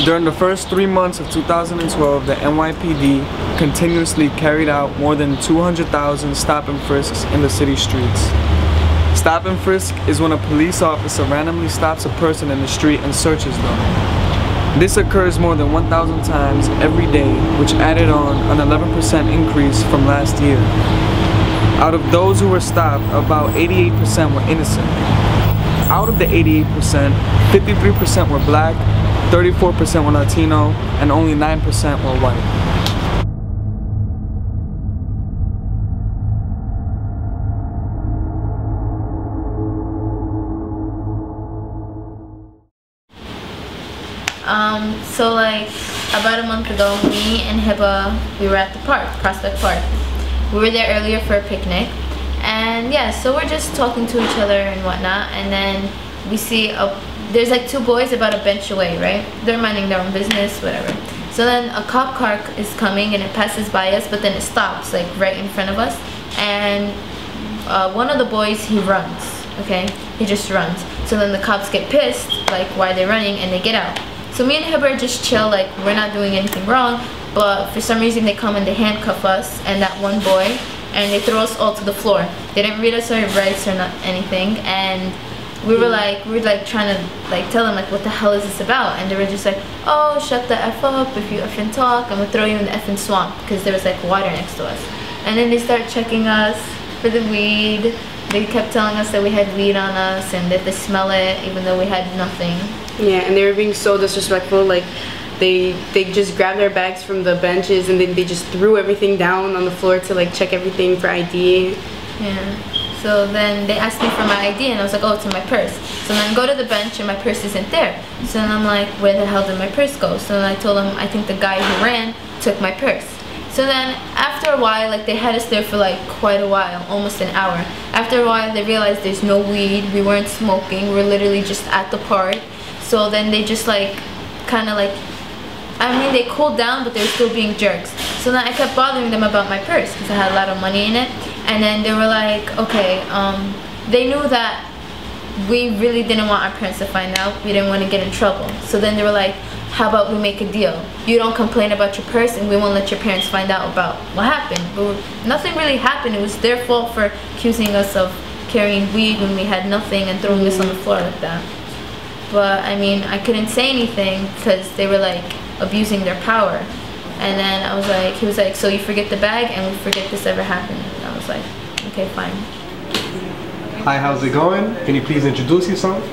During the first 3 months of 2012, the NYPD continuously carried out more than 200,000 stop and frisks in the city streets. Stop and frisk is when a police officer randomly stops a person in the street and searches them. This occurs more than 1,000 times every day, which added on an 11% increase from last year. Out of those who were stopped, about 88% were innocent. Out of the 88%, 53% were black, 34% were Latino, and only 9% were white. So like about a month ago, me and Hiba, we were at the park, Prospect Park. We were there earlier for a picnic, and yeah, so we're just talking to each other and whatnot, and then we see there's like two boys about a bench away, right? They're minding their own business, whatever. So then a cop car is coming and it passes by us, but then it stops like right in front of us, and one of the boys, he runs, okay? He just runs. So then the cops get pissed, like why they're running, and they get out. So me and Hiba just chill, like we're not doing anything wrong, but for some reason they come and they handcuff us and that one boy, and they throw us all to the floor. They didn't read us our rights or not anything, and we were like trying to like tell them like what the hell is this about, and they were just like, oh, shut the F up, if you effing talk, I'm gonna throw you in the effing swamp, because there was like water next to us. And then they start checking us for the weed. They kept telling us that we had weed on us and that they smell it even though we had nothing. Yeah, and they were being so disrespectful. Like they just grabbed our bags from the benches and then they just threw everything down on the floor to like check everything for ID. Yeah. So then they asked me for my ID and I was like, oh, it's in my purse. So then I go to the bench and my purse isn't there. So then I'm like, where the hell did my purse go? So then I told them, I think the guy who ran took my purse. So then after a while, like they had us there for like quite a while, almost an hour. After a while they realized there's no weed, we weren't smoking, we're literally just at the park. So then they just like kind of like, I mean, they cooled down, but they were still being jerks. So then I kept bothering them about my purse because I had a lot of money in it. And then they were like, okay, they knew that we really didn't want our parents to find out. We didn't want to get in trouble. So then they were like, how about we make a deal? You don't complain about your purse and we won't let your parents find out about what happened. But nothing really happened. It was their fault for accusing us of carrying weed when we had nothing and throwing us on the floor like that. But I mean, I couldn't say anything because they were like abusing their power. And then I was like, he was like, so you forget the bag and we forget this ever happened. And I was like, okay, fine. Hi, how's it going? Can you please introduce yourself?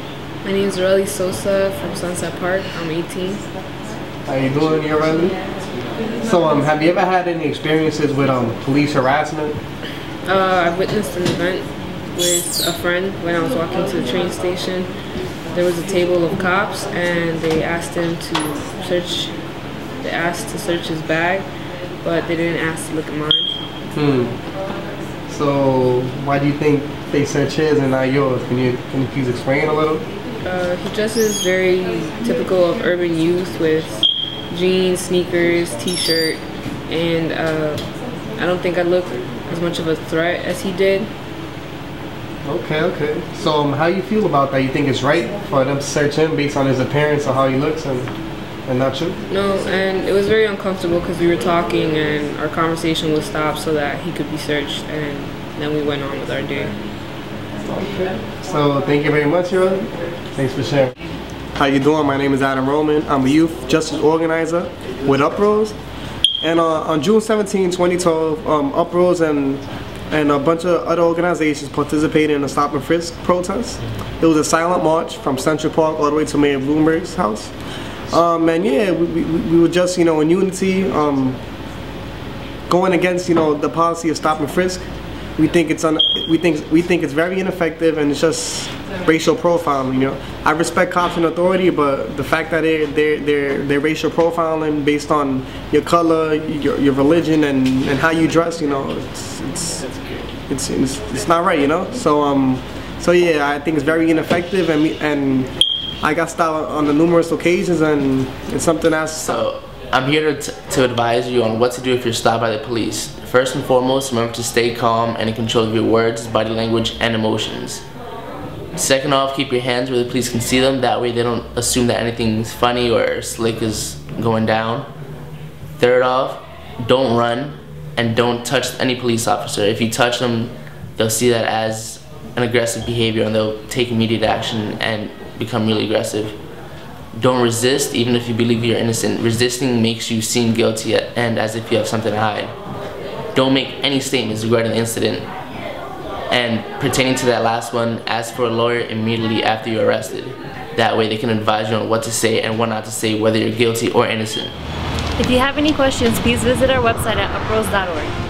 My name is Relly Sosa from Sunset Park. I'm 18. How you doing here, Relly? So, have you ever had any experiences with police harassment? I witnessed an event with a friend when I was walking to the train station. There was a table of cops and they asked him to search. They asked to search his bag, but they didn't ask to look at mine. So, why do you think they search his and not yours? Can you please explain a little? He dresses very typical of urban youth with jeans, sneakers, t-shirt, and I don't think I look as much of a threat as he did. Okay. So how you feel about that? You think it's right for them to search him based on his appearance or how he looks and not you? No, and it was very uncomfortable because we were talking and our conversation was stopped so that he could be searched, and then we went on with our day. Okay. So thank you very much, Hero. Thanks for sharing. How you doing? My name is Adam Roman. I'm a youth justice organizer with Uprose. And on June 17, 2012, Uprose and a bunch of other organizations participated in a stop and frisk protest. It was a silent march from Central Park all the way to Mayor Bloomberg's house. And yeah, we were just, in unity, going against, the policy of stop and frisk. We think it's very ineffective, and it's just racial profiling. I respect cops and authority, but the fact that they're racial profiling based on your color, your religion, and how you dress, it's not right. So yeah, I think it's very ineffective, and I got stopped on the numerous occasions, and it's something that's. So I'm here to advise you on what to do if you're stopped by the police. First and foremost, remember to stay calm and in control of your words, body language, and emotions. Second off, keep your hands where the police can see them. That way they don't assume that anything's funny or slick is going down. Third off, don't run and don't touch any police officer. If you touch them, they'll see that as an aggressive behavior and they'll take immediate action and become really aggressive. Don't resist, even if you believe you're innocent. Resisting makes you seem guilty and as if you have something to hide. Don't make any statements regarding the incident. And pertaining to that last one, ask for a lawyer immediately after you're arrested. That way they can advise you on what to say and what not to say, whether you're guilty or innocent. If you have any questions, please visit our website at uprose.org.